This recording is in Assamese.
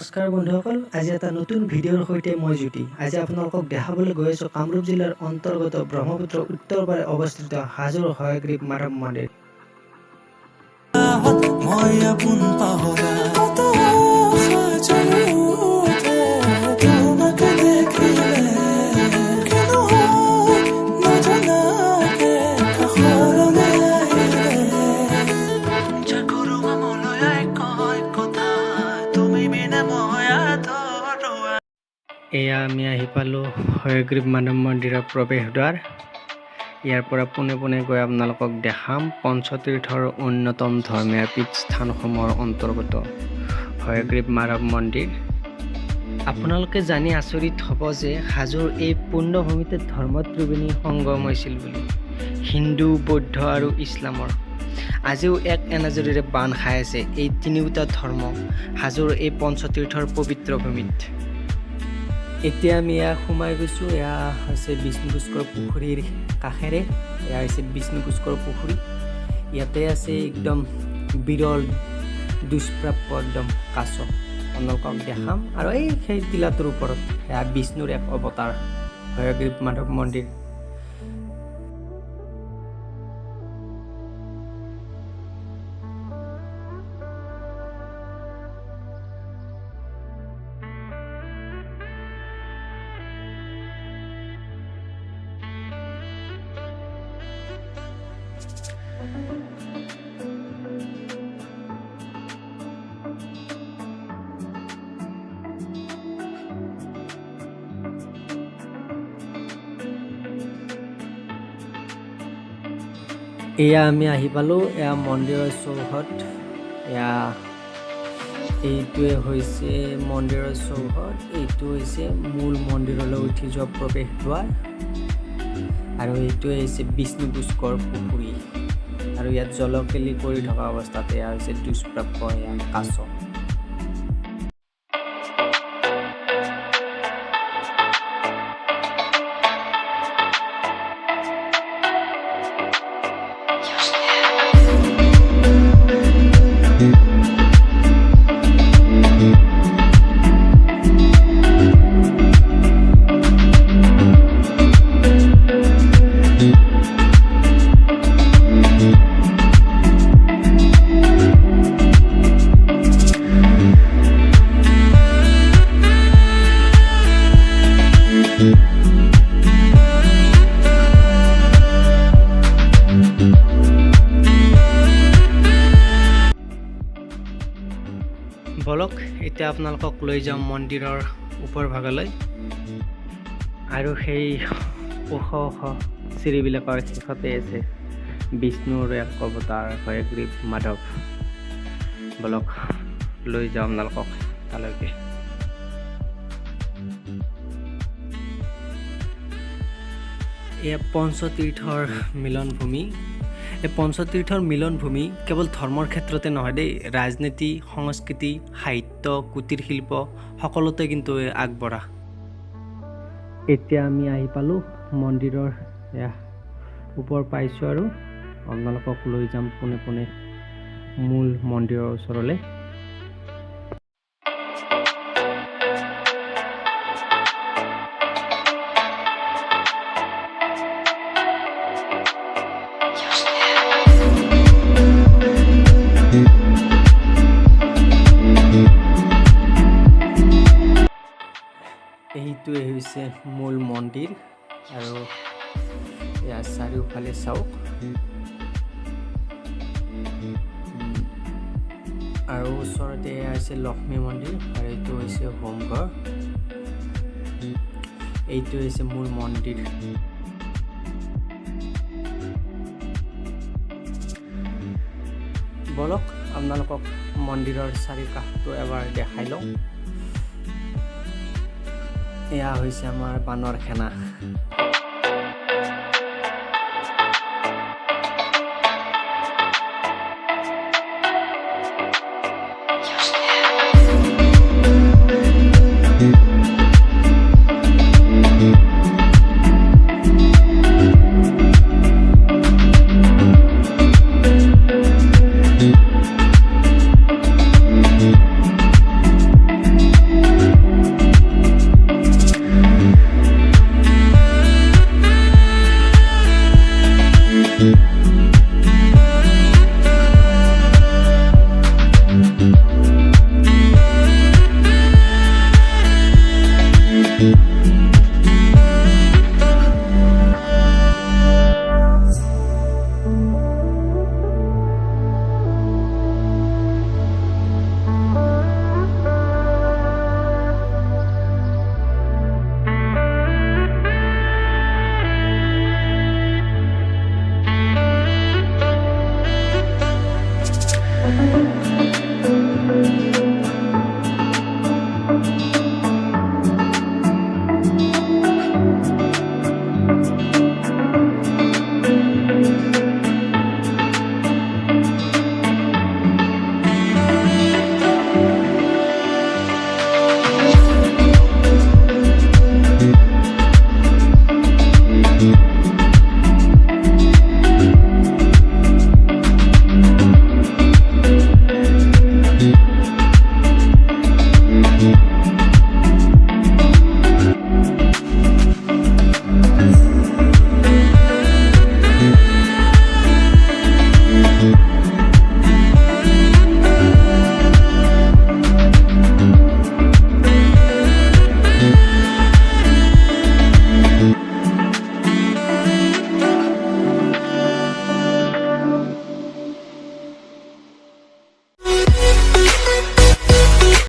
নমস্কাৰ বন্ধুসকল, আজি এটা নতুন ভিডিঅ'ৰ সৈতে মই জ্যোতি। আজি আপোনালোকক দেখাবলৈ গৈ আছো কামৰূপ জিলাৰ অন্তৰ্গত ব্ৰহ্মপুত্ৰ উত্তৰ পাৰে অৱস্থিত হাজোৰ হয়গ্ৰীৱ মাধৱ মন্দিৰ। এয়া আমি আহি পালোঁ হয়গ্ৰীৱ মাধৱ মন্দিৰৰ প্ৰৱেশদ্বাৰ। ইয়াৰ পৰা পোনে পোনে গৈ আপোনালোকক দেখাম পঞ্চতীৰ্থৰ অন্যতম ধৰ্মীয় পীঠস্থানসমূহৰ অন্তৰ্গত হয়গ্ৰীৱ মাধৱ মন্দিৰ। আপোনালোকে জানি আচৰিত হ'ব যে হাজোৰ এই পুণ্যভূমিতে ধৰ্ম ত্ৰিবেণী সংগম হৈছিল বুলি, হিন্দু, বৌদ্ধ আৰু ইছলামৰ। আজিও এক এনাজৰীৰে বান খাই আছে এই তিনিওটা ধৰ্ম হাজোৰ এই পঞ্চতীৰ্থৰ পবিত্ৰ ভূমিত। এতিয়া আমি ইয়াত সোমাই গৈছোঁ। এয়া হৈছে বিষ্ণু পুষ্কৰ পুখুৰীৰ কাষেৰে, এয়া হৈছে বিষ্ণু পুষ্কৰ পুখুৰী। ইয়াতে আছে একদম বিৰল দুষ্প্ৰাপ্য একদম কাছ, আপোনালোকক দেখাম। আৰু এই সেই টিলাটোৰ ওপৰত এয়া বিষ্ণুৰ এক অৱতাৰ হয়গ্ৰীৱ মাধৱ মন্দিৰ। এয়া আমি আহি পালোঁ এয়া মন্দিৰৰ চৌহদ। এইটোৱে হৈছে মন্দিৰৰ চৌহদ, এইটো হৈছে মূল মন্দিৰলৈ উঠি যোৱা প্ৰৱেশ দ্বাৰ, আৰু এইটোৱে হৈছে বিষ্ণু পুষ্কৰ পুখুৰী। আৰু ইয়াত জলকেলি কৰি থকা অৱস্থাত এয়া হৈছে দুষ্প্ৰাপ্য এয়া কাছ। বলক এতিয়া আপোনালোকক লৈ যাওঁ মন্দিৰৰ ওপৰ ভাগলৈ, আৰু সেই ওখ ওখ চিৰিবিলাকৰ শেষতে আছে বিষ্ণুৰ এক অৱতাৰ হয়গ্ৰীৱ মাধৱ। বলক লৈ যাওঁ আপোনালোকক তালৈকে। এয়া পঞ্চতীৰ্থৰ মিলনভূমি। এই পঞ্চতীৰ্থৰ মিলনভূমি কেৱল ধৰ্মৰ ক্ষেত্ৰতে নহয় দেই, ৰাজনীতি, সংস্কৃতি, সাহিত্য, কুটিৰ শিল্প সকলোতে কিন্তু আগবঢ়া। এতিয়া আমি আহি পালোঁ মন্দিৰৰ ওপৰ পাইছোঁ, আৰু আপোনালোকক লৈ যাম পোনে পোনে মূল মন্দিৰৰ ওচৰলৈ। এইটোৱে হৈছে মূল মন্দিৰ, আৰু ইয়াৰ চাৰিওফালে চাওক। আৰু ওচৰতে আছে লক্ষ্মী মন্দিৰ, আৰু এইটো হৈছে হোমঘৰ। এইটো হৈছে মূল মন্দিৰ। বলক আপোনালোকক মন্দিৰৰ চাৰিওকাষটো এবাৰ দেখাই লওঁ। এয়া হৈছে আমাৰ বানৰ সেনা।